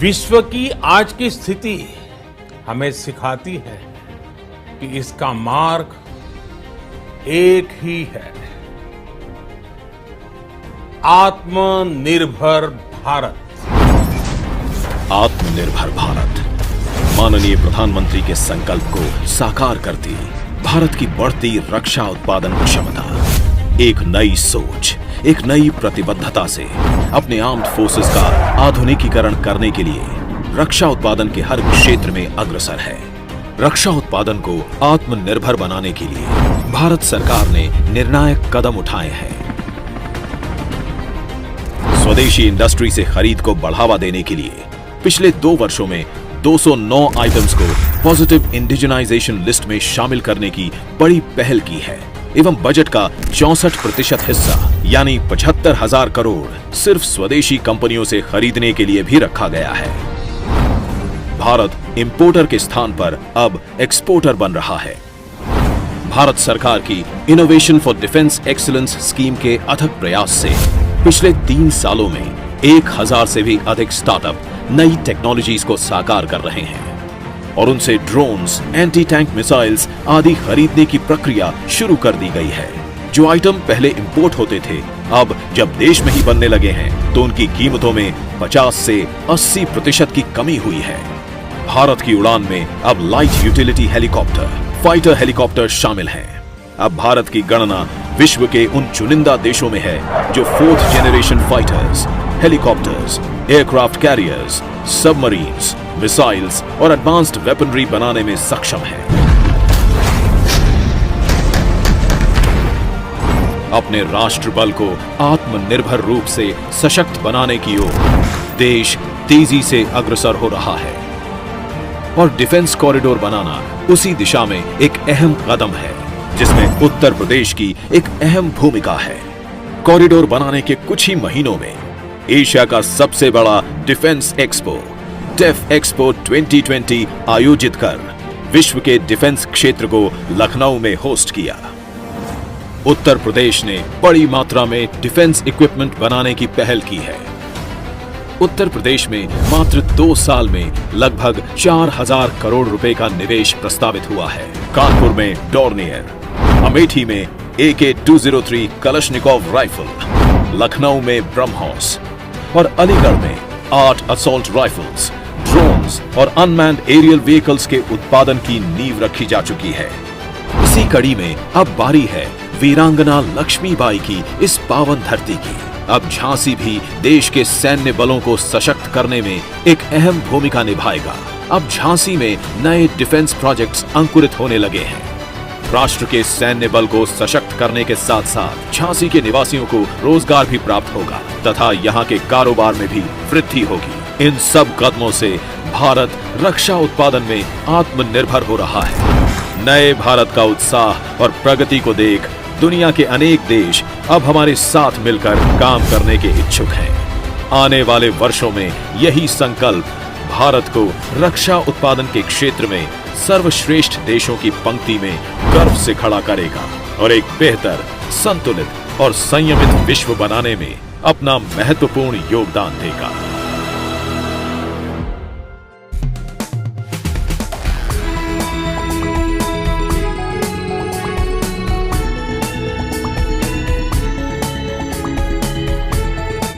विश्व की आज की स्थिति हमें सिखाती है कि इसका मार्ग एक ही है, आत्मनिर्भर भारत। आत्मनिर्भर भारत माननीय प्रधानमंत्री के संकल्प को साकार करती भारत की बढ़ती रक्षा उत्पादन क्षमता, एक नई सोच, एक नई प्रतिबद्धता से अपने आर्म्ड फोर्सेस का आधुनिकीकरण करने के लिए रक्षा उत्पादन के हर क्षेत्र में अग्रसर है। रक्षा उत्पादन को आत्मनिर्भर बनाने के लिए भारत सरकार ने निर्णायक कदम उठाए हैं। स्वदेशी इंडस्ट्री से खरीद को बढ़ावा देने के लिए पिछले 2 वर्षों में 209 आइटम्स को पॉजिटिव इंडिजिनाइजेशन लिस्ट में शामिल करने की बड़ी पहल की है एवं बजट का 64% हिस्सा यानी 75,000 करोड़ सिर्फ स्वदेशी कंपनियों से खरीदने के लिए भी रखा गया है। भारत इंपोर्टर के स्थान पर अब एक्सपोर्टर बन रहा है। भारत सरकार की innovation for defence excellence scheme के अथक प्रयास से पिछले 3 सालों में 1000 से भी अधिक स्टार्टअप नई टेक्नोलॉजीज को साकार कर रहे हैं और उनसे ड्रोन्स, एंटी टैंक मिसाइल्स आदि खरीदने की प्रक्रिया शुरू कर दी गई है। जो आइटम पहले इंपोर्ट होते थे, अब जब देश में ही बनने लगे हैं तो उनकी कीमतों में 50 से 80% की कमी हुई है। भारत की उड़ान में अब light utility helicopter, fighter helicopter शामिल हैं। अब भारत की गणना विश्व के उन चुनिंदा देशों में है जो 4th generation fighters, helicopters, aircraft carriers, submarines, missiles और एडवांस्ड वेपनरी बनाने में सक्षम है। अपने राष्ट्र बल को आत्मनिर्भर रूप से सशक्त बनाने की ओर देश तेजी से अग्रसर हो रहा है और डिफेंस कॉरिडोर बनाना उसी दिशा में एक अहम कदम है, जिसमें उत्तर प्रदेश की एक अहम भूमिका है। कॉरिडोर बनाने के कुछ ही महीनों में एशिया का सबसे बड़ा डिफेंस एक्सपो डेफ एक्सपो 2020 आयोजित कर विश्व के डिफेंस क्षेत्र को लखनऊ में होस्ट किया। उत्तर प्रदेश ने बड़ी मात्रा में डिफेंस इक्विपमेंट बनाने की पहल की है। उत्तर प्रदेश में मात्र 2 साल में लगभग 4000 करोड़ रुपए का निवेश प्रस्तावित हुआ है। कानपुर में डॉर्नियर, अमेठी में AK-203 कलशनिकोव राइफल, लखनऊ में ब्रह्मोस और अलीगढ़ में 8 असॉल्ट राइफल्स, ड्रोन्स और अनमैन्ड एरियल व्हीकल्स के उत्पादन की नींव रखी जा चुकी है। इसी कड़ी में अब बारी है वीरांगना लक्ष्मीबाई की इस पावन धरती की। अब झांसी भी देश के सैन्य बलों को सशक्त करने में एक अहम भूमिका निभाएगा। अब झांसी में नए डिफेंस प्रोजेक्ट्स अंकुरित होने लगे हैं। राष्ट्र के सैन्य बल को सशक्त करने के साथ साथ झांसी के निवासियों को रोजगार भी प्राप्त होगा तथा यहाँ के कारोबार में भी वृद्धि होगी। इन सब कदमों से भारत रक्षा उत्पादन में आत्मनिर्भर हो रहा है। नए भारत का उत्साह और प्रगति को देख दुनिया के अनेक देश अब हमारे साथ मिलकर काम करने के इच्छुक हैं। आने वाले वर्षों में यही संकल्प भारत को रक्षा उत्पादन के क्षेत्र में सर्वश्रेष्ठ देशों की पंक्ति में गर्व से खड़ा करेगा और एक बेहतर, संतुलित और संयमित विश्व बनाने में अपना महत्वपूर्ण योगदान देगा।